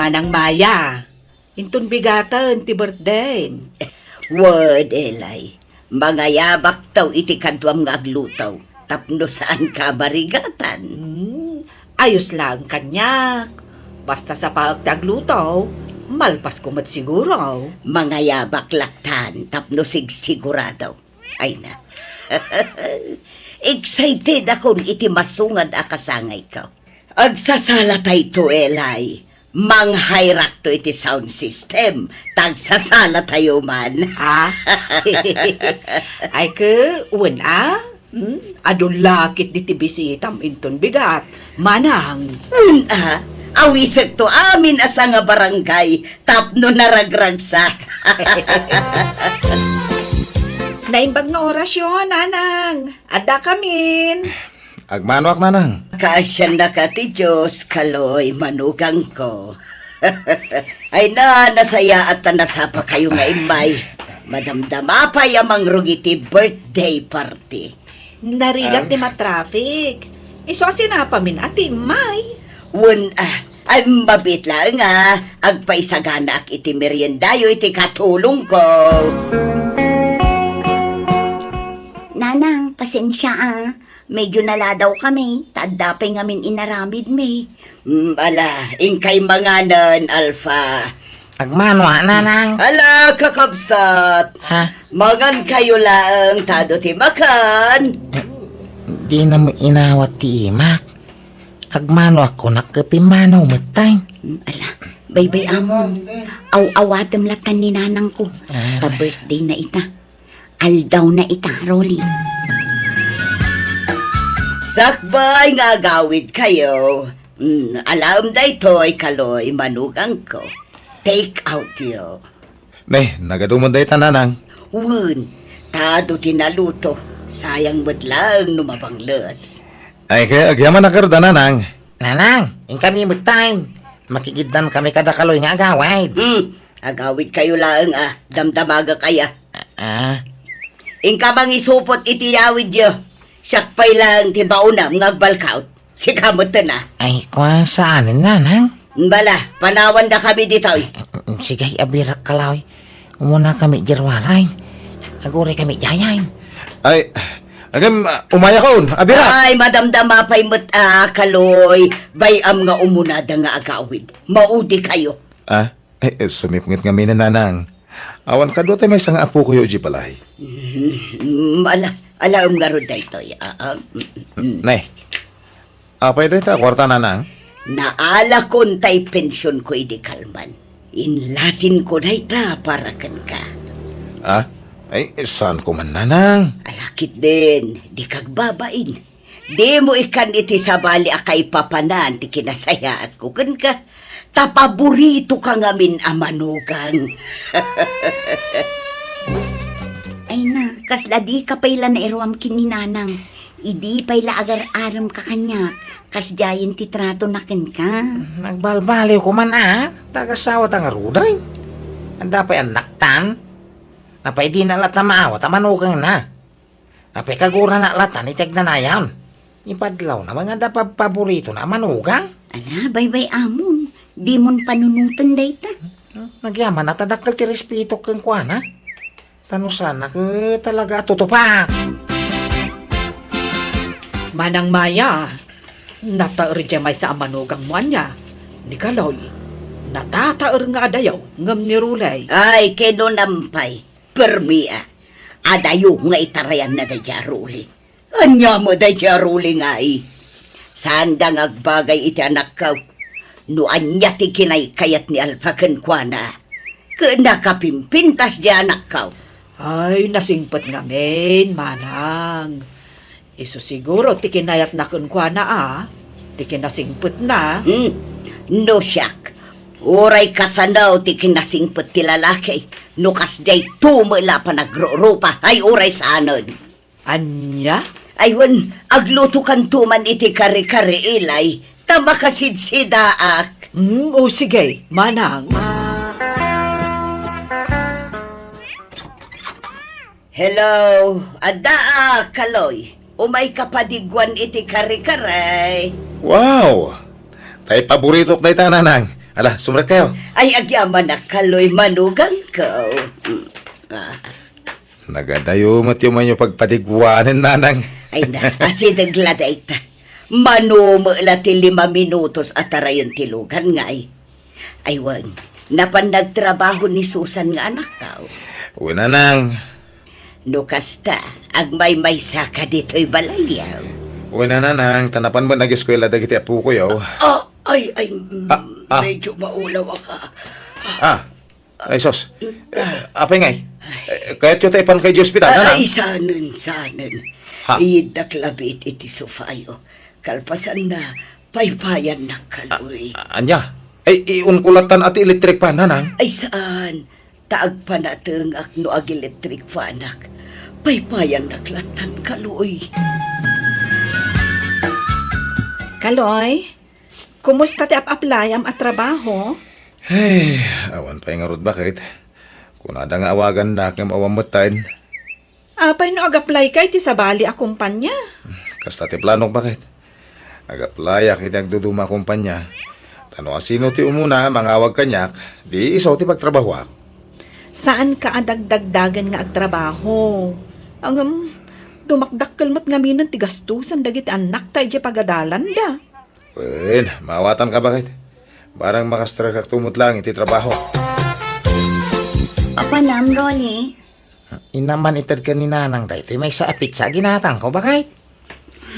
Manang Maya, intun bigatan ti birthday. Word, Elay. Mga yabak taw iti kadwam nga aglutaw. Tapno saan ka marigatan? Ayos lang kanyak. Basta sa pagtaglutaw, malpas ko mat siguro. Mga yabak laktan. Tapno sigurado. Ay na. Excited akong iti masungad akasangay ka. Agsasalatay to, Elay. Manghayrak to iti sound system. Tagsasala tayo man. Ha? Ay ka, wala? Adun lakit di ti bisitam intun bigat. Manang. Awiset to amin asa nga barangay. Tapno naragragsak. Naimbag nga orasyon, nanang. Ada kamin. Agmano ak nanang. Kasyan na ka ti Diyos, kaloy, manugang ko. Ay na, nasaya at nasapa kayo nga imay. Madamdama pa yamang rugiti birthday party. Narigat ni matraffic. Iso sinapamin ati may. Ay mabit lang nga, agpaisagana ak iti meriendayo iti katulong ko. Nanang, pasensya Medyo naladaw kami. Tadapay ngamin inaramid may. Ala, ingkay manganan, Alpha. Agmano nanang. Ala, kakabsat. Ha? Magan kayo laang tado ti makan. Di na mo inawat ti imak. Agmano ako nakapimanaw matay. Ala, baybay amon. Aw-awatem latan ni nanang ko. Ta birthday na ita. Aldaw na ita, Rolly. Sakbay nga gawid kayo. Alam da ito'y kaloy manugang ko. Take out yo. Nay, nagadumon day tananang. Tado tinaluto. Sayang mo't lang numabangles. Ay kaya agyaman na karda nanang. Nanang, in kami matay. Makikiddan kami kada kaloy nga agawid. Agawid kayo lang damdamaga kaya. Ingka bang isupot itiyawid yo. Sakpay lang ti baunam ngagbalkaut. Sikamot na. Ay, kwa saan nanang? Bala, panawan na kami dito. Sige, abirak kaloy. Umuna kami jirwaray. Aguray kami jayain. Ay, agam, umaya ko, abirak. Ay, madamdama pa'y kaloy. Bayam nga umunada nga agawid. Maudi kayo. Sumipngit nga nanang. Awan ka doon tayo may isang apo ko yung palay. Alam nga ron dito. Nay, apay dito, kwarta nanang. Naala kon tay pensyon ko idi kalman. Inlasin ko na ita para kan ka. Ay, saan ko man nanang? Alakit din, di kagbabain. Di mo ikan iti sabali akay papanan ti kinasaya at kukan ka. Tapaborito ka ngamin amanugang. Ay na, kasla di ka payla na iruam kininanang. Idi payla agar-aram ka kanya. Kasjayin ti trato nakin ka. Nagbalbaliw ko man Tagasawat ang aruday. Anda pa'y anaktan. Napay di na lat na maawat, manugang na. Napay kagura na latan, itag na na yan. Ipadlaw na mga paborito na manugang. Ala, baybay amon. Di mon panunutan dayta. Nagyaman na tadakal ti respeto kang kuana. Tanusan na ka talaga tutupak. Manang Maya, nataer may sa amanugang mo niya. Ni Kaloy, natataer nga adayaw, ngam ni Rulay. Ay, kedo nampay. Permia. Adayo nga itarayan na dadya ruli. Anya mo dadya ruli nga Sanda ngagbagay iti anak ka. No anya ti kinay kayat ni Alpakan kwa na. Nakapimpintas di anak ka. Ay, nasingpet ngamin, manang. Iso siguro, ti kinayat na kunkwa na Ti kinasingpet na. No siyak. Uray kasanaw ti kinasingpet ti lalaki. No kasjay tumula pa nagrurupa. Ay uray sanon. Anya? Aywan, agluto kan tuman iti kare-kare ilay. Tama kasidsidaak. O sige, manang. Hello, adaa, Kaloy. Umay kapadigwan iti kare-kare. Wow! Tay paborito kay tananang. Ala, sumrat kayo. Ay, agyaman na kaloy manugang ko. Nagadayo matiyo man yung pagpatigwanan, nanang. Ay na, asidagla da ita. Manumula ti 5 minutos at arayon tilugan nga ay. Aywan, napan nagtrabaho ni Susan nga anak ka. Uy, nanang. No kasta, agmay saka dito'y balayaw. Uy, nanang. Tanapan mo nag-eskwela dagiti apo ko, yaw. Medyo maulaw ka. Ay, sos. Apay ngay. Kaya't yung taipan kay Hospital, nanang. Ay, sanon. Ha? Idaklabit iti sofayo. Kalpasan na, paypayan na kaloy. Anya? Ay, iunkulatan at electric pa, nanang. Ay saan? Taag pa nateng akno ag electric fanak. Paypayan naklatan kaloy. Kaloy, kumusta ti ap-aplayam at trabaho? Ay, awan pa yung arod bakit? Kung nada nga awagan na kang mawamatan. Apay no ag-apply kay ti sabali a kumpanya. Kasta ti planong bakit?Ag-apply ak iti agduduma kumpanya. Tano sino ti umuna, mangawag kanyak, di isaw ti pagtrabaho ak. Saan ka adagdagdagan nga agtrabaho? Ang dumakdakkel mat nga minan ti gastusan dagiti anak tayo di pagadalan da. Wen, mawatan ka bakit? Barang makastra kak tumot lang iti trabaho. Apa nam, Rolly? Inaman itad ka ni nanang da ito may sa apit sa ginatang ko bakit?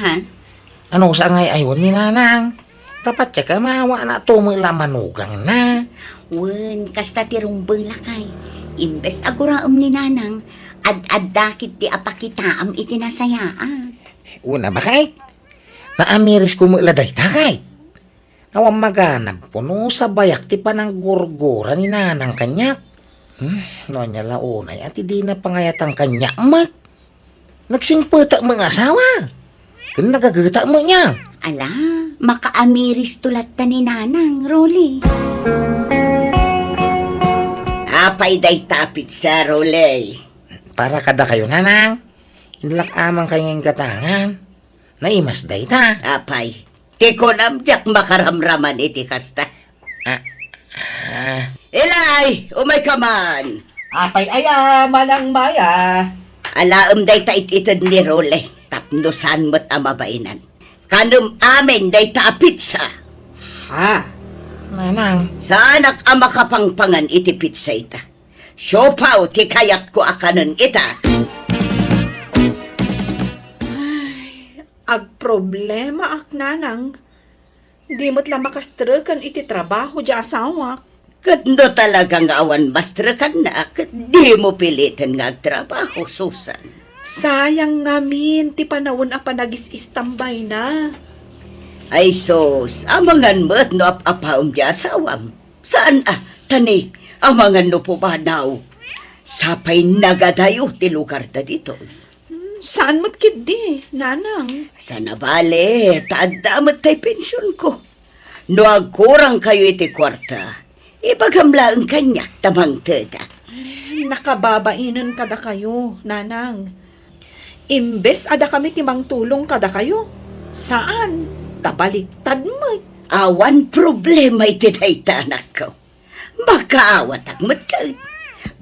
Ha? Ano sa ngay aywan ni nanang? Tapat siya ka mawa na tumula manugang na. Wen, kasta ti rumbeng lakay. Imbes aguraam ni nanang, ad-addakit ti apakitaam iti nasayaan. Una bakit? Naamiris kumuladay takay. Awang maganap po no sa bayak ti panang gurgura ni nanang kanyak. No niya launay at hindi na pangayatang kanyak mat. Nagsingpata mga asawa. Kung nagagata mo niya. Ala, makaamiris tulat ta ni nanang, Rolly. Apay day tapit sa rolay. Para kada kayo nanang. Inlak amang kayong katangan. Naimas day ta. Apay, tikonam diyak makaramraman iti kasta. Ilay, umay ka man. Apay aya manang maya. Alaam day ta ititid ni Role. Tapnosan mo't amabainan. Kanum amin day tapit sa. Ha? Nanang. Sa anak ama kapangpangan iti pizza ita. Siopaw ti kayat ko akanon ita. Ag problema ak nanang. Di mo't lang makastrukan iti trabaho di asawak. Kadno talagang awan mastrakan na. Di mo pilitin nga trabaho, Susan. Sayang ngamin ti panawon a panagis-istambay na. Ay sos, amangan mo't no apaum di asawam. Saan tani, amangan no po ba daw? Sapay nagadayo ti lugar ta dito. Saan mo't kidi, nanang? Sa nabale, taadamot tay pensyon ko. No agkurang kayo iti kwarta, ibagamla ang kanyak tamang teda. Nakababainan kada kayo, nanang. Imbes ada kami timang tulong kada kayo. Saan? Tabaliktad mo. Awan problema iti dayta anak ko. Makaawat akmat ka.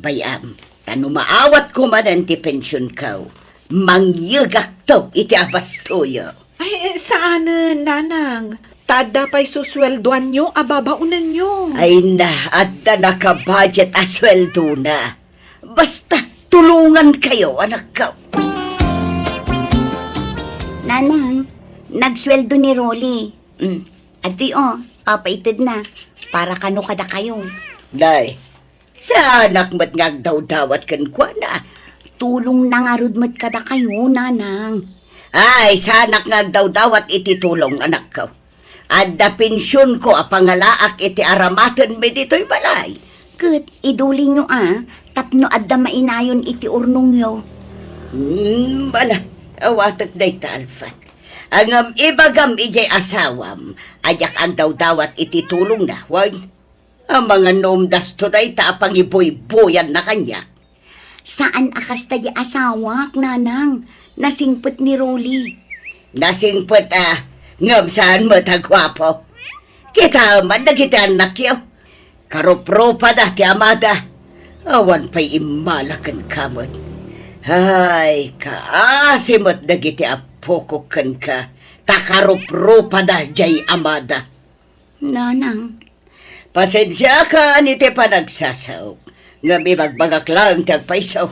Bayam, tano maawat ko man ang ti pensyon ko. Mangyagak to iti abastoyo. Ay, saan, nanang? Tada pa'y susweldoan nyo, ababaunan nyo. Ay na, adda naka-budget asweldo na. Basta, tulungan kayo, anak ko. Nanang, nagsweldo ni Rolly. Adi papaitid na. Para kano kada kayo. Day, sa anak mat ngagdaw-dawat kan kwa na. Tulong na nga rud met kada kayo, nanang. Ay, sa anak ngagdaw-dawat iti tulong, anak ko. Adda pensyon ko apangalaak iti aramatan me dito'y balay. Ket, iduli nyo tapno adda mainayon iti urnong yo. Bala, awatak day ta, Alfa. Ang ibagam ijay asawam, ayak ang daw-dawat iti tulong na, wag. Ang mga nomdas to day ta pangiboy-boyan na kanya. Saan akas tayo asawak, nanang? Nasingpet ni Rolly. Nasingpot ngam saan mo tagwapo. Kita man dagiti anak yaw. Karopropa da ti amada. Awan pa'y imalakan kamot. Ay, kaasimot dagiti apoko kan ka. Takaropropa da jay amada. Nanang, Pasensya ka ni ti panagsasaw. Nga may magbagak lang tagpaisaw.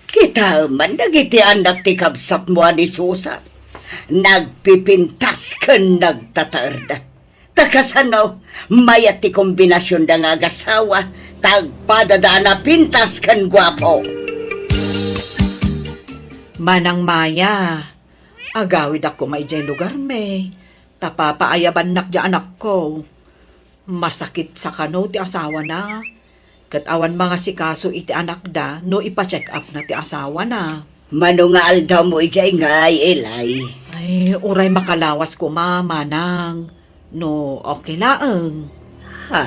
Kita man dagiti anak ti kabsat mo ni Susa. Nagpipintas ka nagtatarda. Takasanaw, mayat ti kombinasyon da nga agasawa, tagpadada na pintas kan gwapo. Manang Maya, agawid ako may dyan lugar me. Tapapaayaban nak dyan anak ko. Masakit sa kano ti asawa na. Kat awan mga sikaso iti anak da, no ipa-check up na ti asawa na. Manungal daw mo ijay ngay, Elay. Ay, uray makalawas ko manang. No, okay laeng. Ha?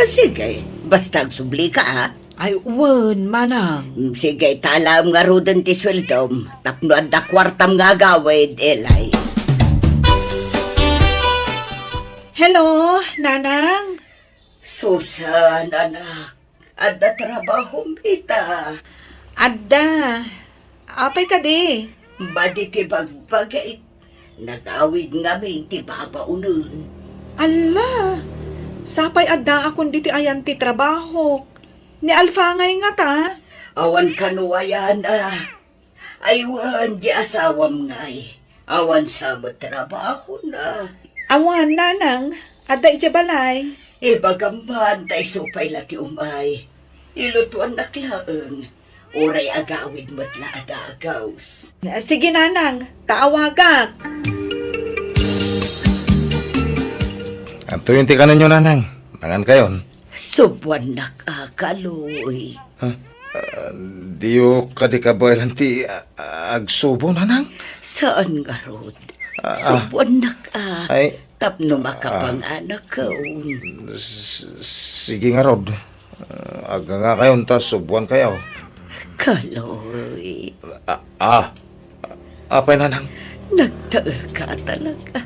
Sige. Basta agsubli ka, ha? Ay, wen, manang. Sige, talam nga rudan ti sweldom. Tapno da kwartam nga gawid, Elay. Hello, nanang. Susan, anak. Ada trabaho mita. Adda. Apay ka di. Badi ti bagbagay. Nagawid nga may ti babaunan. Ala, sapay adda akong diti ayan ti trabaho. Ni Alfa ngay nga ta. Awan kanuwayan Aywan di asawam ngay. Awan sa trabaho na. Awan, nanang. Adda iti balay. Ibagaman tay supay lati umay. Ilutuan na klaeng. Oray agawid mo't la adagaws. Sige, nanang. Taawagak. Ato yung tikanan nyo, nanang. Nangan kayon. Subwan nakakaloy. Diyo kadikabaylan ti agsubo, nanang. Saan nga rod? Subwan Ay, tapno makapang anak ko. sige nga, Rod. Aga nga kayon, tas subuan kayo. Kaloy. Apay, nanang. Nagtaer ka talaga.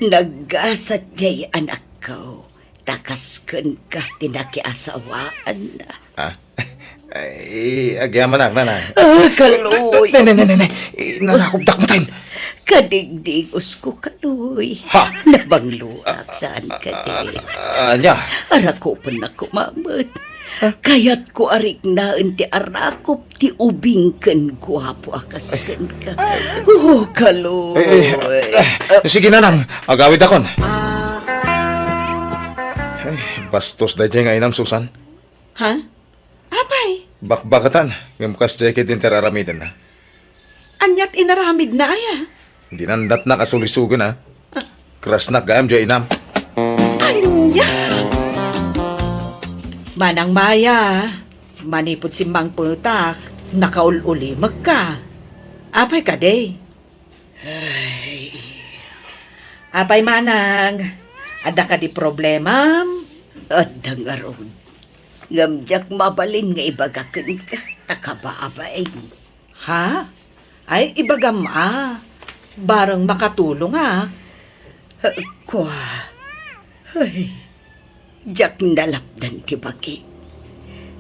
Naggasat jay anak ko. Takasken ka tinakiasawaan na. Ay, agyaman nak, nanang. Kaloy. Ne. Narakubdak mo tayo. Kadigdigos ko, Kaloy. Ha? Nabangluak saan ka di. Anya? Arakopan na kumamot. Kaya't ko arik na ti arakop ti ubing ken guwapo akas ken ka. Oh, Kaloy. Sige, nanang. Agawid akon. Ay, bastos da dyan nga inam, Susan. Ha? Apay, Bakbakatan. Yung mukas dyan kitin teraramidan na. anyat inaramid na aya. Hindi nandat na kasulisugan, ha. Kras na gayam dyan inam. Anya? Manang Maya, manipod si Mang Putak, nakaul-ulimag ka. Apay ka, day. Apay, manang, ada ka di problema? Adda nga ron. Ngamjak mabalin nga ibagakin ka. Takabaabay. Ha? Ay, ibagam barang makatulong Kwa. Ay. Jak nalapdan ti bagi.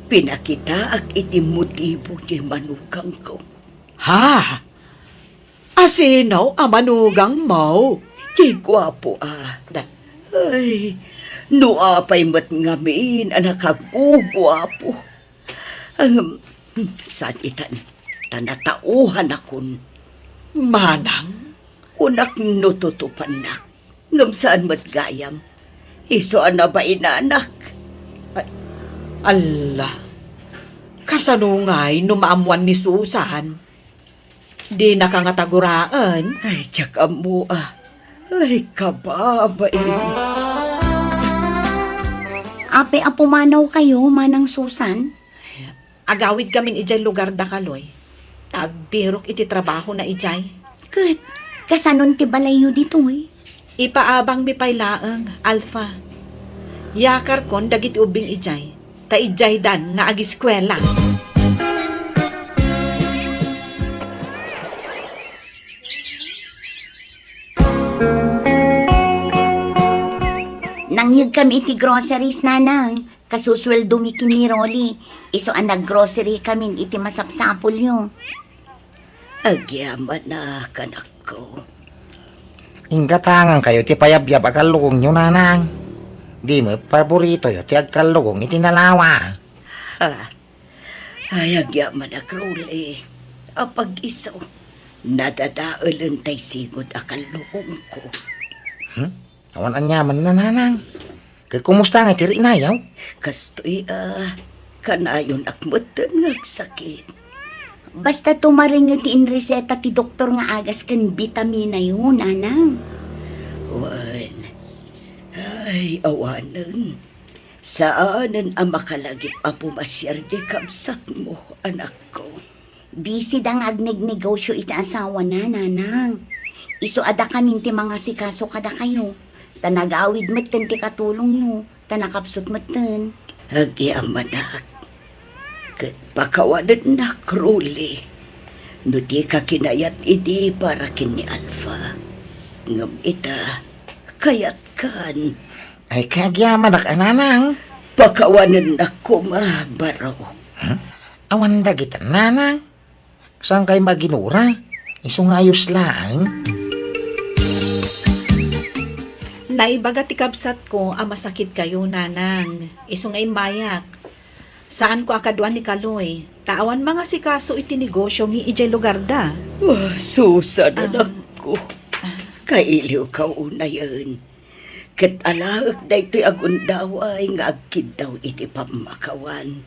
Pinakita ak iti motibo ti manugang ko. Ha? Asinaw amanugang mo? Ti gwapo Da, Ay, nuapay mat ngamin anak agugwapo. Saan itan, tanatauhan akon. manang? Kunak nututupan nak. Ngam saan mat gayam. Isoan na ba inanak? Ala, kasanungay numaamuan ni Susan. Di nakangataguraan. Ay, tsaka mo Ay, kababay. ape apumanaw kayo, manang Susan? Agawid kaming ijay lugar da kaloy. Tagbirok iti trabaho na ijay. Kat, kasanon ti balay nyo dito eh. Ipaabang mi paylaeng, Alpha. Yakar kon dagiti ubing ijay. Ta ijay dan nga agiskwela. Nangyag kami iti groceries, nanang. Kasusweldo mi kini Rolly. Iso ang nag-grocery kami iti masapsapol yun. Agyaman na, kanak ko. Inggatangan kayo ti payabyab akalugong nyo nanang. Di mo paborito yo ti agkalugong iti nalawa. Ha? Ay, agyaman na, Crowley. Apag iso, nadadaalan tay sigod akalukong ko. Awan anyaman na nanang. Kay kumusta nga tiri na yaw? Kastoy, kanayon akmatan ngagsakit. Basta tumarin nyo ti inreseta ti doktor nga agas kan vitamina yun, nanang. Wan, ay, awanan. Saanan ang makalagip a pumasyar di kapsat mo, anak ko. Busy dang agnegnegosyo iti asawa na, nanang. Iso ada kami ti mga sikaso kada kayo. Tanagawid matan ti katulong nyo. Tanakapsot matan. Agyamanak. Kat pakawanan na, Crowley. No di ka kinayat idi para kini Alpha. Ngam ita, kayat kan. Ay kagyaman ak nanang. Pakawanan na kumabaraw. Awan dagitan nanang. Saan kayo maginura? Iso nga ayos lang. Naibaga ti kabsat ko, masakit kayo, nanang. Iso nga mayak. Saan ko akadwan ni Kaloy? Tawan mga sikaso iti negosyo ni ijay lugar da. Susan, anak ko. Kailiw ka una yan. Kat alaak da ito'y agundaway nga agkid daw iti pamakawan.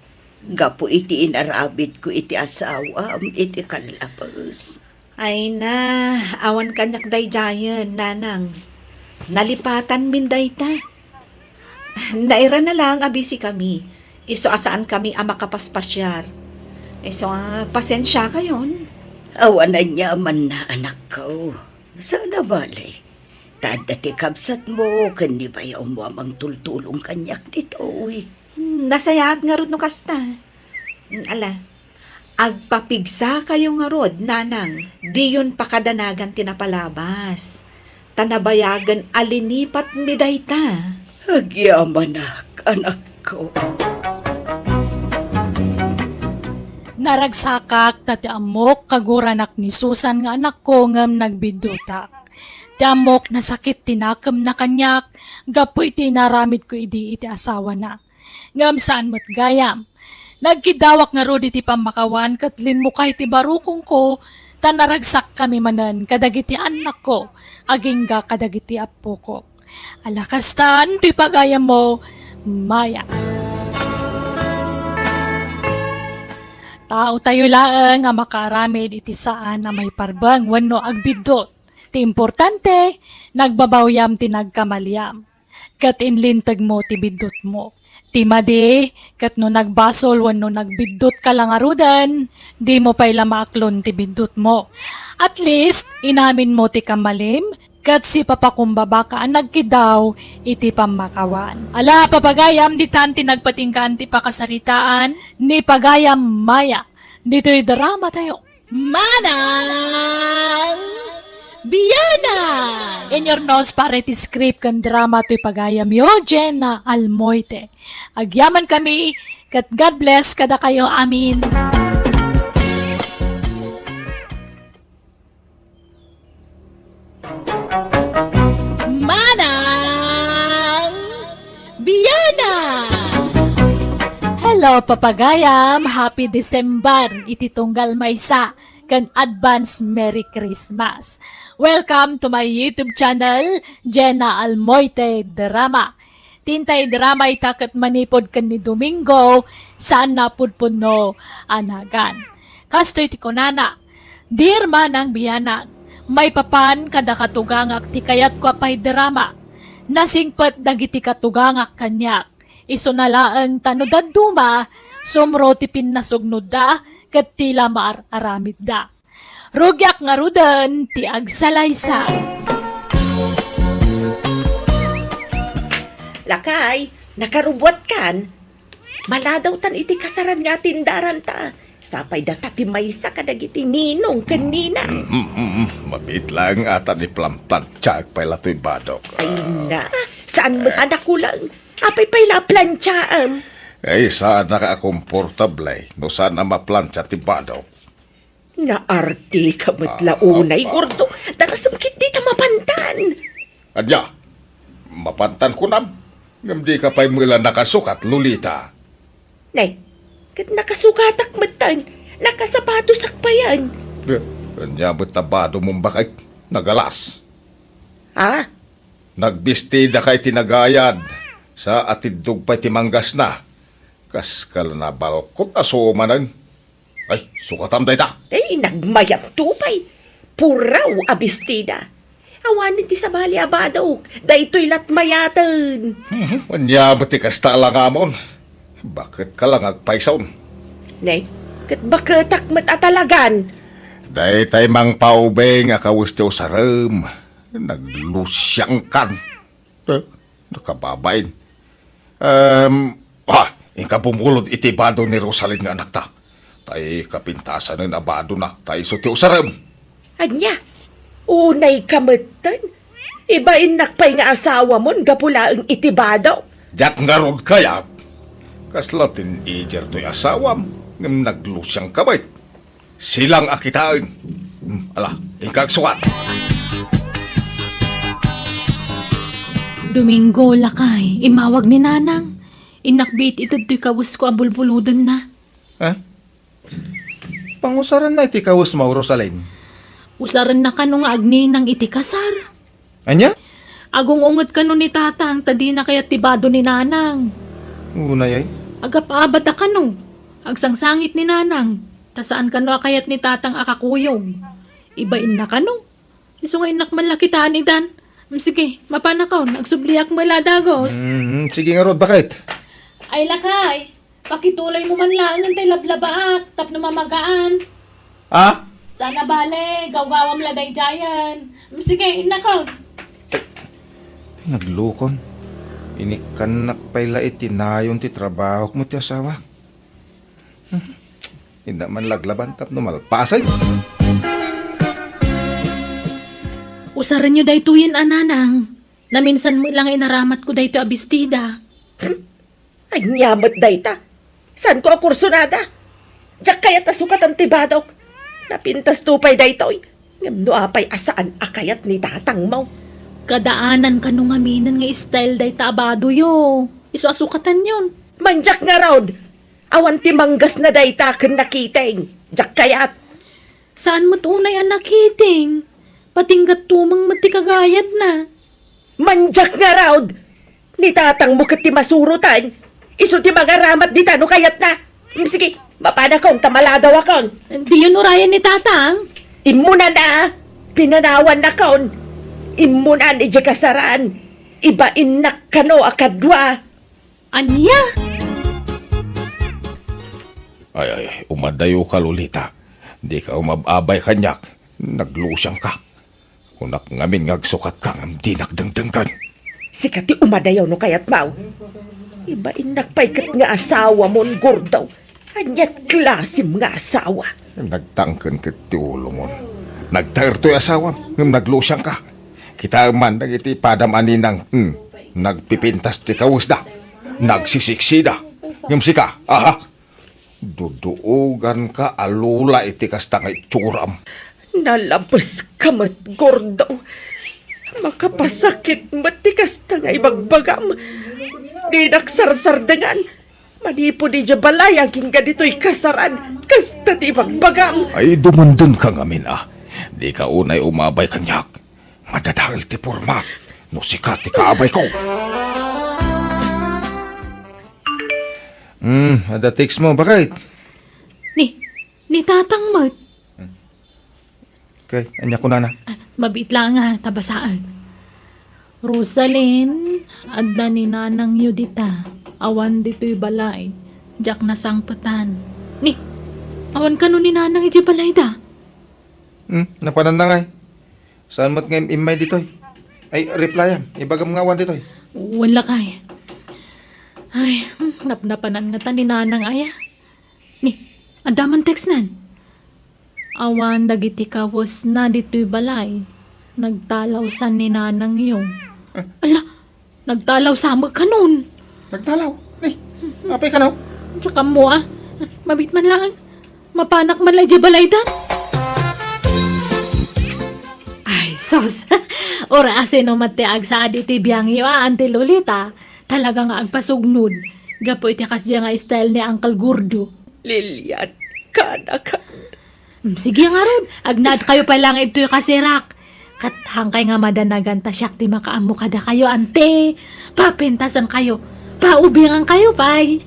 Gapo iti inarabit ko iti asawam iti kalapos. Ay na, awan kanyak day jayan, nanang. Nalipatan min day ta. Naira na lang abisi kami. Iso asaan kami makapaspasyar. Iso pasensya kayon. Awanan niya man na anak ko. Sana bali. Tadati kabsat mo, kani bayaw mo amang tultulong kanyak dito eh. Nasayat nga rod no kasta. Ala, agpapigsa kayo nga rod, nanang. Di yun pakadanagan tinapalabas. Tanabayagan alinipat miday ta. Agyamanak, anak ko. Naragsakak tati amok kaguranak ni Susan nga anak ko ngam nagbidutak. Ti amok na sakit tinakam na kanyak, gapu iti naramid ko idi iti asawa na. Ngam saan mo't gayam. Nagkidawak nga rod iti pamakawan katlin mo kay ti barukong ko, tanaragsak kami manan kadagiti anak ko, aging kadagiti apo ko. Alakastan, ti pagayam mo, Maya. Tao tayo laang nga makaramid iti saan na may parbang wano agbidot. Ti importante, nagbabawyam ti nagkamalyam. Kat inlintag mo ti bidot mo. Ti madi, kat no nagbasol wano nagbidot ka lang arudan, di mo pa'y lamaklon ti bidot mo. At least, inamin mo ti kamalim, kat si papakumbaba ka ang nagkidaw iti pamakawan. Ala, papagayam di tanti nagpatingkan ti pakasaritaan ni pagayam Maya. Dito'y drama tayo. Manang Biyana! In your nose pare ti script kan drama to'y pagayam yo, Jenna Almoite. Agyaman kami, kat God bless kada kayo, amin. Manang Biyana! Hello, papagayam! Happy December! Iti tunggal maysa kan advance Merry Christmas! Welcome to my YouTube channel, Jenna Almoite Drama. Tintay drama itakat manipod kan ni Domingo, saan napudpud no anagan. Kastoy ti kunana, dear Manang Biyana, may papan kada katugangak ti kayat ko apay drama. Nasingpat dagiti katugangak kanyak. Iso nalaang tanudad duma, sumro ti pinnasugnod da, kat tila aramid da. Rugyak nga rudan, ti agsalaysa. Lakay, nakarubot kan? Maladaw tan iti kasaran nga tindaran ta. Sapay data ti maysa kadagiti ninong kanina. Mabit lang ata ni Plamplan tiyag pala to'y badok. Ay na, Saan mo anak ko lang? Apay pa'y la planchaam. Ay, saan naka-komportable no saan na maplantsa ti Badok. Naarti ka matlaunay, gordo. Nakasungkit di ta mapantan. Adya, mapantan ko na. Ngam di ka pa'y mula nakasukat, Lolita. Nay, kat nakasukatak matan. Nakasapatos pa yan. Kanya ba't tabado mong bakit? Nagalas. Ha? Nagbistida kay tinagayad. Sa atidog pa'y timanggas na. Kas kala na balkot na sumanan. Ay, sukatam day ta. Ay, nagmayat tupay. Puraw abistida. Awanin ti sa bali abadok. Daytoy latmayatan. Kanya ba't ikasta lang amon? Bakit ka lang agpaisaon? Nay, kat bakatak matatalagan. Day tay mang paubeng akawistiw sa rem. Naglusyang kan. Nakababain. Inka bumulod iti bado ni Rosalyn nga anak ta. Tay kapintasan ng abado na. Tay sutiw sa rem. Anya, unay kamatan. Ibain nakpay nga asawa mon gapula ang itibado. Jack nga rod kaya. Kasla teenager to'y asawam. Ngam naglusyang kabay. Silang akitain. Ala, ingkag suwat. Domingo lakay, imawag ni nanang. Inakbit ito to'y kawus ko abulbuludan na. Ha? Pangusaran na iti kawus mo, Rosalyn. Usaran na ka nung agni ng itikasar. Anya? Agong ungot ka nun ni tatang, tadi na kaya tibado ni nanang. Unay ay. Agap-abat ka nung. Agsangsangit ni nanang. Tasaan ka no kayat ni tatang akakuyog. Ibain na ka nung. Isungay nak malakitaan ni Dan. Sige, mapanakaw, nagsubliak mo dagos. Sige nga, Rod, bakit? Ay lakay, pakituloy mo man lang ng lablabaak, tap na mamagaan. Ah? Sana bale, gawgawam laday jayan. Sige, inakaw. Naglukon. Inikanak pa'y lait tinayon ti trabaho mo ti asawa. Hindi man laglaban tap no malpasay. Usaran nyo daytoyin ananang. Na minsan mo lang inaramat ko dayto abistida. Ay, nyamat dayta. Saan ko akursunada? Diyak kaya tasukat ang tibadok. Napintas tupay daytoy. Ngam no apay asaan akayat ni tatang mo. Kadaanan ka nung aminan nga style dayta abado yo. Isu-asukatan yun. Manjak nga raud. Awan ti manggas na dayta ken nakiteng. Diyak kayat. Saan mo't unay ang nakiting? Patinggat tumang matikagayad na. Manjak nga raud. Ni tatang mo ket ti masurutan. Isu ti mga ramat di tano kayat na. Sige, mapana kong tamaladaw akon. Hindi yun urayan ni tatang. Imuna na. Pinanawan na kon. Imunan ije kasaran. Ibain na kano akadwa. Anya? Ay, umadayo ka, Lolita. Di ka umababay kanyak. Naglusyang ka. Kunak ngamin ngagsukat ka ngam di nakdangdanggan. Sikati umadayaw no kayat mau. Ibain nakpaykat nga asawa mon gordaw. Anyat klasim nga asawa. Nagtangken ket ti ulo mo. Nagtaer to'y asawa ngam naglusyang ka. Kita man nagiti padam aninang nagpipintas ti kawus da. Nagsisiksida. Ngam sika, aha. Duduugan ka alula iti kasta nga ituram. Nalabas ka mat gordaw. Makapasakit matikas ta nga ibagbagam. Di naksarsardangan. Manipo di dya balay aging ganito'y kasaran. Kasta ti ibagbagam. Ay dumundun ka ngamin Di ka unay umabay kanyak. Madadahil ti porma. No sikat ti kaabay ko. Ada text mo, bakit? Ni tatang mat. Okay, anya ko na. Mabit lang nga, tabasaan. Rosalyn, adda ni nanang Yudita. Awan dito'y balay. Diyak na sangpatan. Awan ka nun ni nanang iji balay da. Napanan na nga eh. Saan mo't ngayon imay ditoy? Ay, replyan. Ibagam nga wan ditoy. Wala kay. Ay, napnapanan nga ta ni nanang aya. Adaman text nan. Awan dagiti kawas na dito'y balay. Nagtalaw sa ni nanang yung. Ala, Nagtalaw sama ka nun. Nagdalaw. Ay, apay ka na. Tsaka mo mabit man lang. Mapanak man lang di balaydan. Ay, sos. Ora asin no matiag sa aditi biyang iyo, Auntie Lolita. Talaga nga agpasugnod. Gapo iti kasya nga style ni Uncle Gordo. Lilian, kanakan. Sige nga ron, agnad kayo pa lang ito yung kasirak. Kat hangkay nga madanagan ta siyak ti makaamo kada kayo, ante. Papentasan kayo. Paubingan kayo, pay.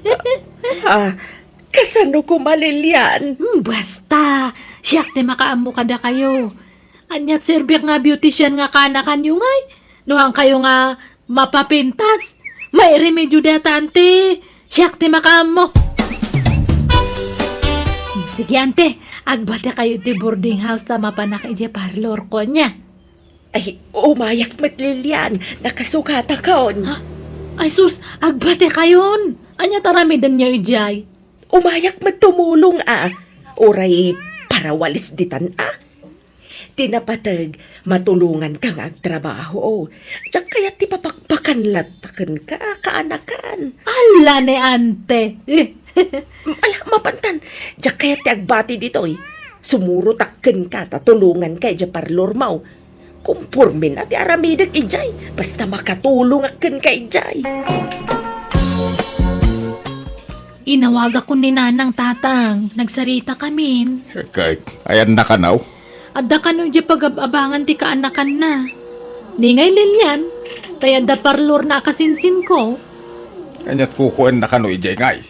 Kasano ko malilian? Basta, siyak ti makaamo kada kayo. Anyat serbik nga beautician nga kanakan yung ay. Nohang kayo nga mapapintas. May remedyo data, ante. Siyak ti makaamo. Sige, ante. Agbate kayo ti boarding house ta mapanak ije parlor ko niya. Ay, umayak mat Lilian. Nakasukata kaon. Ay sus, agbate kayon. Anya taramidan niya ijay. Umayak mat tumulong Oray, para walis ditan Tinapatag, matulungan kang agtrabaho. Diyak kaya ti papakpakan latakan ka, kaanakan. Ala ni ante. Ala, mapantan. Diyak kaya ti agbati dito Sumuro takken ka, tatulungan kay di parlor mau. Kumpurmin at aramidag ijay. Basta makatulong aken kay ijay. Inawag ako ni Nanang Tatang. Nagsarita kami. Kahit ayan na ka now. Adda ka nung di pag-abangan ti kaanakan na. Ningay Lilian. Tayada parlor na akasinsin ko. Anyat kukuan na ka no ijay ngay.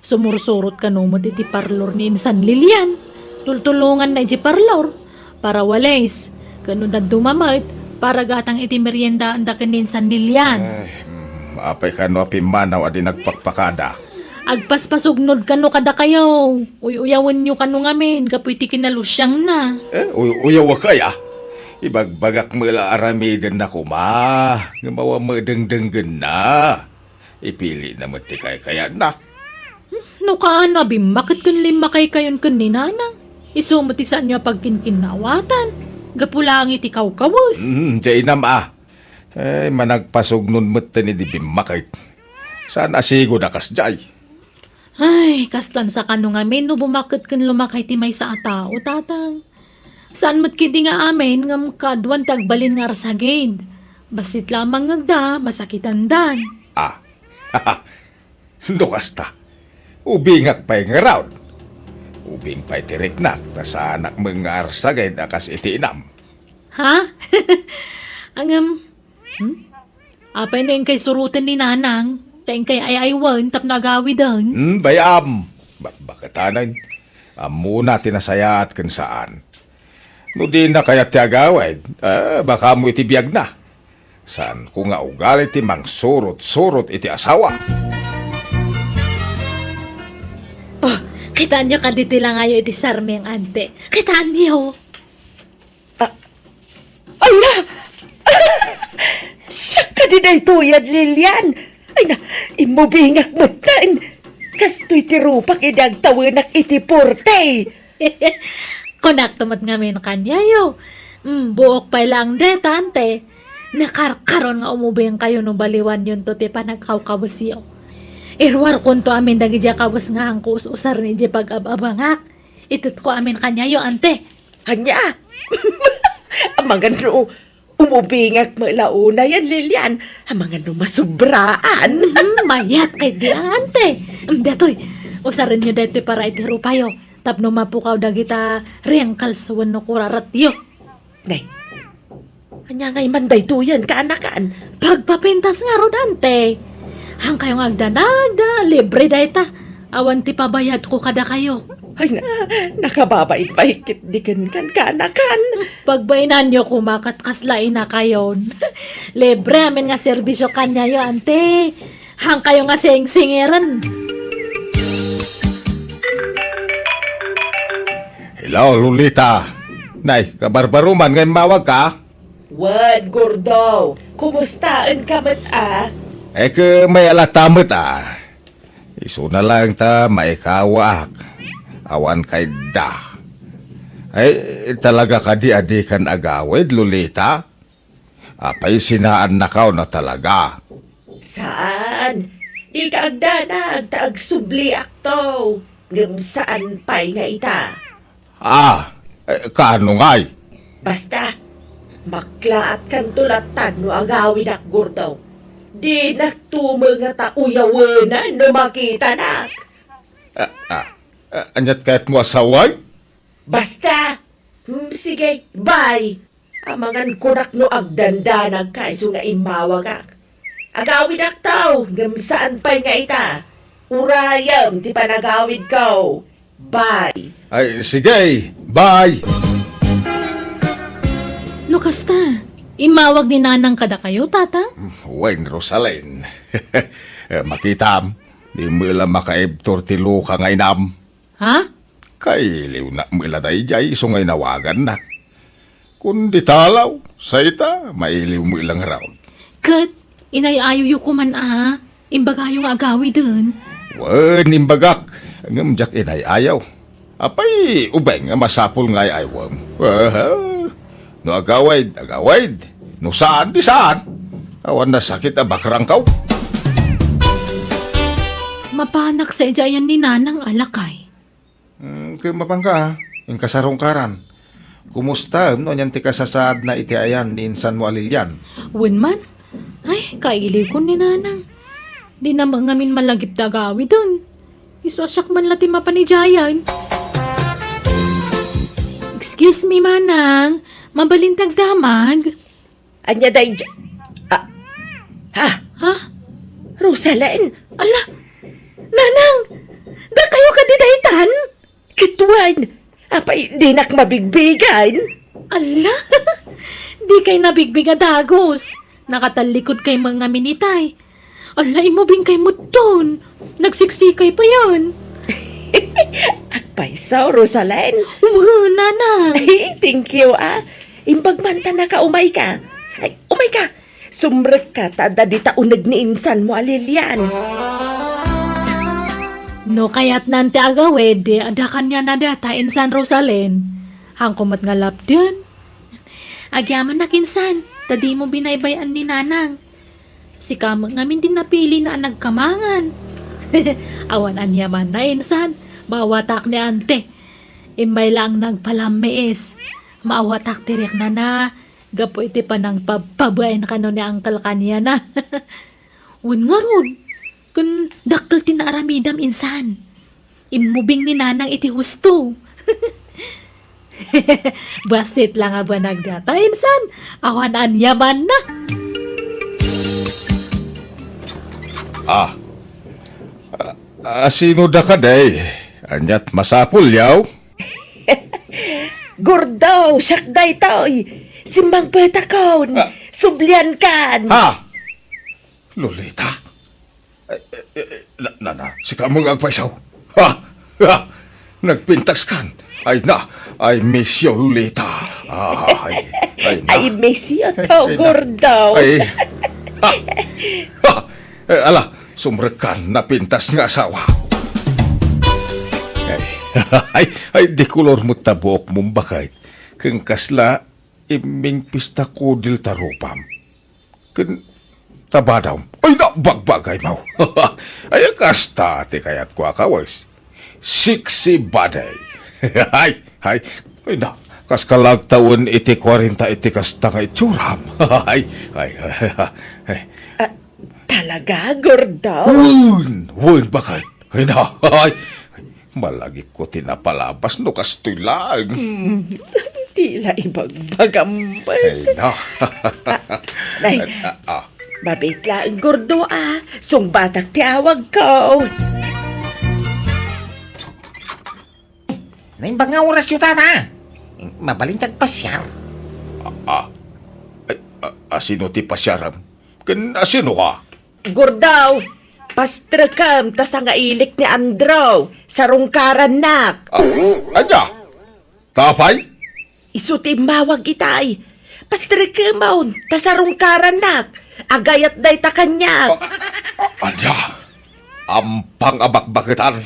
Sumursurot ka nung mo ti parlor ni Insan Lilian. Tultulungan na iti parlor. Para walays. Ganun na dumamait. Para gatang iti merienda anda ka ni Insan Lilian. Apay ka no apimanaw adi nagpakpakada. Agpaspasugnod ka no kada kayo. Uyawan nyo ka no ngamin. Kapoy ti kinalusyang na. Uyaw kaya. Ibagbagak mula aramidan na kuma. Gumawa mo dengdenggen na. Ipili na mo ti kaya na. No kaana bim, bakit kan lima kay kayon kan ni Nanang? Isumati sa niya pagkinkinawatan. Gapulang iti kaw-kawas. Jay nam managpasugnod mo ni di bimakit. Saan asigo na kas jay? Ay, kastan sa kanong amin, no bumakit kan lumakay ti may sa atao, tatang. Saan mat kidi nga amin, ngam kadwan tagbalin nga rasagid. Basit lamang ngagda, masakitan dan. Lukas ta. Ubingak pa yung around. Ubing pa'y tiriknak na sa anak mga arsagay na kas itinam. Ha? Apay na yung kay surutan ni Nanang. Tayong kay ayaywan, tap nagawi dan. Bayam. Bakatanan. Muna tinasayat kung saan. No di na kaya tiagawid, baka mo itibiyag na. San kung nga ugali ti mang surot-surot iti asawa. Kitaan niyo kaditi lang ngayon iti sarmi ang ante. Kitaan niyo. Ala! Siya ka din ay tuyad, Lilian. Ay na, imubingak mo tan. Kasto'y tirupak idagtawanak iti porte. Konaktumat ngamin kanya yo. Buok pa lang de, tante. Nakarkaron nga umubing kayo nung baliwan yun to ti panagkawkawos yo. Irwar kunto amin dagi dya kawas nga ang usar ni dya pag-ababangak. Itut ko amin kanya yo, ante. Hanya. Amangan no, umubingak mo launa yan, Lilian. Amangan no, masubraan. Mayat kay di, ante. Datoy, usarin nyo datoy para itirupayo. Tapno mapukaw dagita rengkal sa wano kurarat yo. Nay, hanya ngay manday tuyan kaanakan. Pagpapintas nga ro, ante. Hang kayong agdanada, libre dayta. Awan ti pabayad ko kada kayo. Ay na, nakababait pa hikit dikan kan kaanakan. Pagbainan nyo kumakat kaslain na kayon. Libre amin nga serbisyo kanya yo, ante. Hang kayo nga sing-singiran. Hello, Lolita. Nay, kabarbaruman ngayon mawag ka? Wad, Gordo. Kumustaan ka ba't May alatamot Iso na lang ta maikawak. Awan kay da. Talaga ka di adikan agawid, Lolita? Apay sinaan na kaw na talaga. Saan? Di ka agdanag, taag subli akto. Ngam saan pa'y nga ita. Kaano nga'y? Basta, maklaat kan tulatan no agawid ak gurdaw. Di naktumang nga tauyawanan no makita nak. Anyat kahit mo asaway? Basta, sige, bye. Amangan kunak no agdandanag ka iso nga imawag ak. Agawid ak tao, ngam saan pa'y nga ita. Urayam, ti panagawid ko. Bye. Ay, sige, bye! No kasta, imawag ni nanang kada kayo, tata? Wen, Rosalyn. Makitam, di mo ilang makaibtor ti luka ngay nam. Ha? Kay liw na mo ila day jay so ngay nawagan na. Kundi talaw, sa ita, mailiw mo ilang round. Kat, inayayo yu ko man imbagayong agawi dun. Wen, imbagak, ngam jak inay ayaw. Apay, ubeng, masapol ngay aywam. No agawaid, agawaid. No saan, di saan. Awan na sakit bakrang kaw. Mapanak sa ijayan ni nanang alakay. Kaya mapangka, yung kasarungkaran. Kumusta, no, yan ti kasasad na itiayan ni insan mo alilyan. Wen man, ay, kailiw ko ni nanang. Di na mangamin malagip da agawi dun. Iswasyak man lati mapanijayan. Excuse me, manang. Mabalintag damag. Anya day ha? Ha? Rosalyn? Ala! Nanang! Da kayo kadidaytan? Kitwan! Apay, di nak mabigbigan. Ala! Di kay nabigbiga dagos. Nakatalikod kay mga minitay. Ala, imubing kay muton. Nagsiksikay pa yan. Akpay so, Rosalyn. Nanang! Ay, thank you, Imbagmanta na ka, umay ka. Ay, umay ka. Sumrek ka, tada di taunag ni insan mo, alilyan. No kaya't nante agawed, ada kanya na data in San Rosalén. Hangkumat nga lapdan. Agyaman na kinsan, tadi mo binaybayan ni nanang. Si kamang ngamin din napili na nagkamangan. Awan anyaman na insan, bawatak ni ante. Imbay lang nagpalamees. Maawatak tirik na gapo iti pa nang pabayan ka no ni angkal kanya na. Un nga ron, kun dakkel tinaaramidam insan. Imubing ni nanang iti husto. Bastit lang nga ba nagdata insan, awan anyaman na. Sino da ka day? Anyat masapul yaw? Gordo, sakday to'y. Simbang petakon. Sublian kan. Ha? Lolita? Si kamong agpaisaw. Ha? Nagpintas kan. Ay na, I miss you, Lolita. Ay na. Ay, mesyo to, gordo. Ay. Ala, sumrekan na pintas nga asawa. Ay, di kulor mo tabok mong bakit. Kung kasla, iming pista kudil tarupam. Kung tabadaw, ay na, bagbagay mo. Ay, kasta, ti kayat ko akawis. Siksi baday. Ay, na, kas kalagtawan iti 40 iti kasta nga itsuram. Ay. Talaga, gordo? Wun, bakit? Ay na, malagi ko tinapalabas no kastoy lang. Tila ibagbagambay. Ay na. Nay, babit lang, gordo, Sungbatak ti awag ko. Naimbang nga oras yung tata. Mabalintag pasyar. Asino ti pasyaram? Ken asino ka? Gordaw, pastrakam tas nga ilik ni Andrew sa rungkaran nak. Anya? Tapay? Isuti mawag itay. Pastrakam tas sa rungkaran nak. Agayat day ta kanya. Anya? Ampang abakbakitan.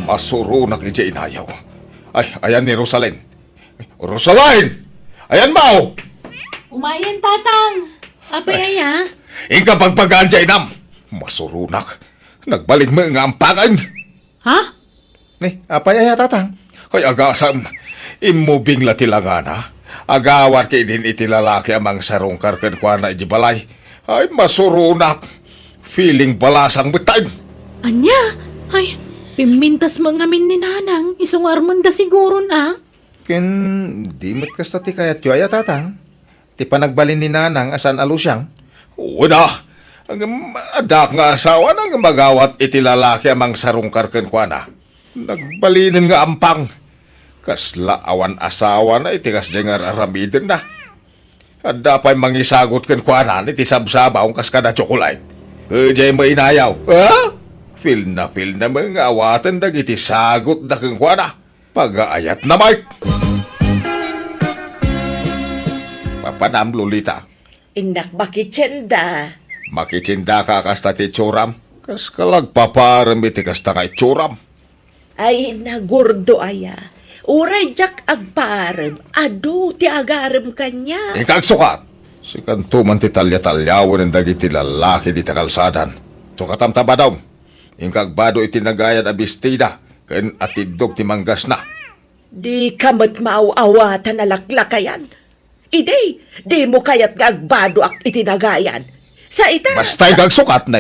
Masuro na kaya inayaw. Ay, ayan ni Rosalyn. Rosalyn! Ayan mo! Umayan, tatang. Apay aya? Ika pagpaganjay nam. Masurunak. Nagbalik mo nga ang pagan. Ha? Apay aya tatang? Kay agasam, imubing la tilangana. Agawar kay din itilalaki amang sarong karken kwa na ijibalay. Ay masurunak. Feeling balasang betay. Anya? Ay, pimintas mo ngamin ni nanang. Isungar mo da siguro na. Ken di mo't kasta ti kayat yu aya tatang. Ti panagbalin ni nanang asan alusyang. Una, ang adak nga asawa nang magawat iti lalaki amang sarong karken kwa na. Nagbalinin nga ampang. Kasla awan asawa na iti kas jengar aramidin na. At dapat mangisagot ken kwa na iti sabsabaw kas kada chocolate. Kajay mo inayaw. Ha? Feel na mga awatan dag iti sagot da ken kwa na. Pag-aayat na Mike. Papanam Lolita. Inak makitsenda. Makitsinda ka kasta ti churam. Kas kalagpaparam iti kasta kay churam. Ay nagurdo aya. Uray jak agparem. Ado ti agarem kanya. Ikag sukat. Si kantuman ti talya-talyawan ng dagiti lalaki di takalsadan. Sukatam tabadaw. Ingkag bado iti nagayan abistida. Ken atidog ti manggas na. Di kamat maaw-awatan na laklakayan. Ide, di mo kayat nga agbado ak itinagayan. Sa ita. Basta ikag sukat na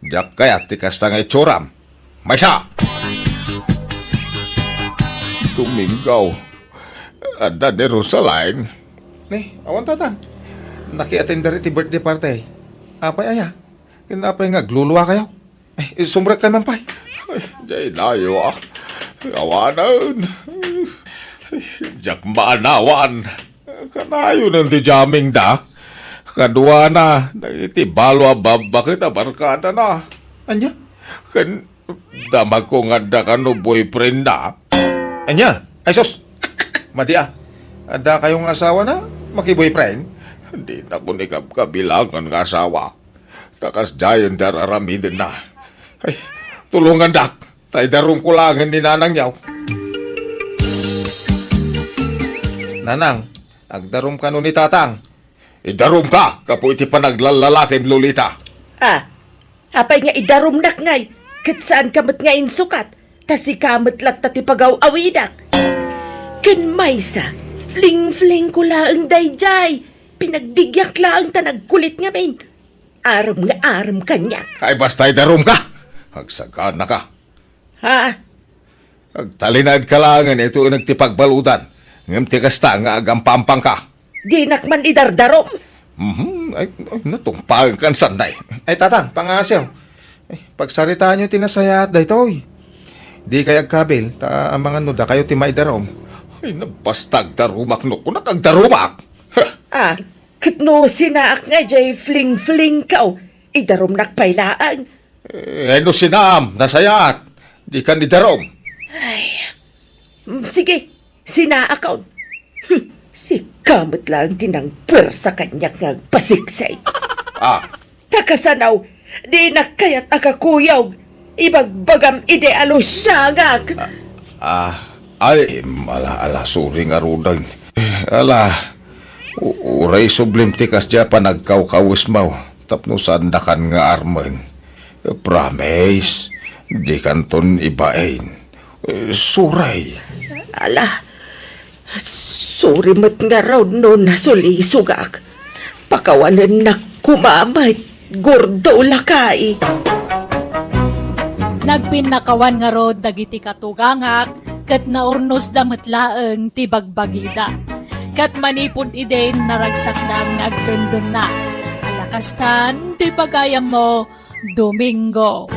Diyak kayat ti kasta ngay churam. Maysa! Tumingaw. Ada ni Rosaline. Awan tatang. Naki-attender iti birthday party. Apay aya? Kinapay nga gluluwa kayo. Sumrek ka man pay. Ay, jay layo ah. Awanan. Diyak maanawan. Kanayo ng ti jamming da. Kadua na. Iti balwa babakit na barkada na. Anya? Kan damag ko nga da ka no boyfriend na. Anya? Ay sus! Madia, ada kayong asawa na? Maki-boyfriend? Hindi na ko ni kabilangan nga asawa. Takas jayon dararamidin na. Ay, tulungan dak. Tay darong kulangan ni nanang yaw. Nanang, agdarom ka nun ni tatang. Idarom ka, kapo iti panaglalalakim Lolita. Apay nga idarumnak ngay. Kat saan kamat nga insukat. Tasi kamat lat tati pagaw-awidak. Ken maysa, fling-fling ko laang dayjay. Pinagdigyak laang tanagkulit nga main. Aram nga aram kanya. Ay basta idarom ka. Hagsagana ka. Ha? Agtalinad ka langan ito nagtipagbaludan. Ngam ti kasta nga agampampang ka. Di nakman idardarom. Ay natungpagan kan sanday. Ay tatang, pangasyaw. Pagsaritaan nyo tinasayat daytoy. Di kayag kabil, ta ang mga nuda kayo ti maidarom. Ay nabastag darumak no. Kung nakagdarumak. Katno sinaak nga jay fling-fling kao. Idarom nakpailaan. No sinam, nasayat. Di ka ni darom. Sige, sinaakaw. Si kamot lang tinang sa kanya nga pasiksay. Takasanaw, di nakayat akakuyaw. Ibagbagam ide alusyagak. Ay, ala, sorry nga rudan. Ala, uray sublim tikas dya pa nagkaw-kawis mo. Tapno sandakan nga arman. Promise, di kanton ibain. Suray. Ala, sorry mat nga raw no nasulisugak. Pakawanan na kumamay, gordo lakay. Nagpinakawan nga rod dagiti katugangak kat naurnos damatlaeng ti bagbagida. Kat manipod iden naragsak na nagdendon na. Alakastan ti pagayam mo Domingo.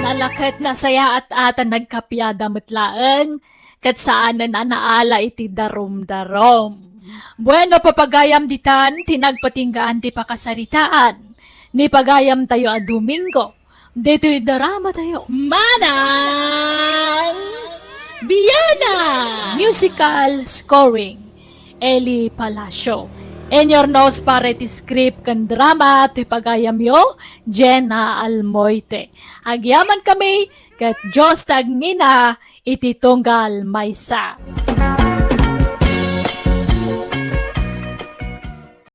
Nalakat na saya at atan nagkapyada matlaeng kat saan na naala iti darom-darom. Bueno papagayam ditan tinagpatinggaan ti pakasaritaan. Ni pagayam tayo a Domingo. Dito'y darama tayo. Manang Biyana! Musical scoring. Eli Palacio. And your nose para ti script kan drama ti pagayam yo, Jenna Almoite. Agyaman kami kat Diyos tagngina iti tunggal maysa.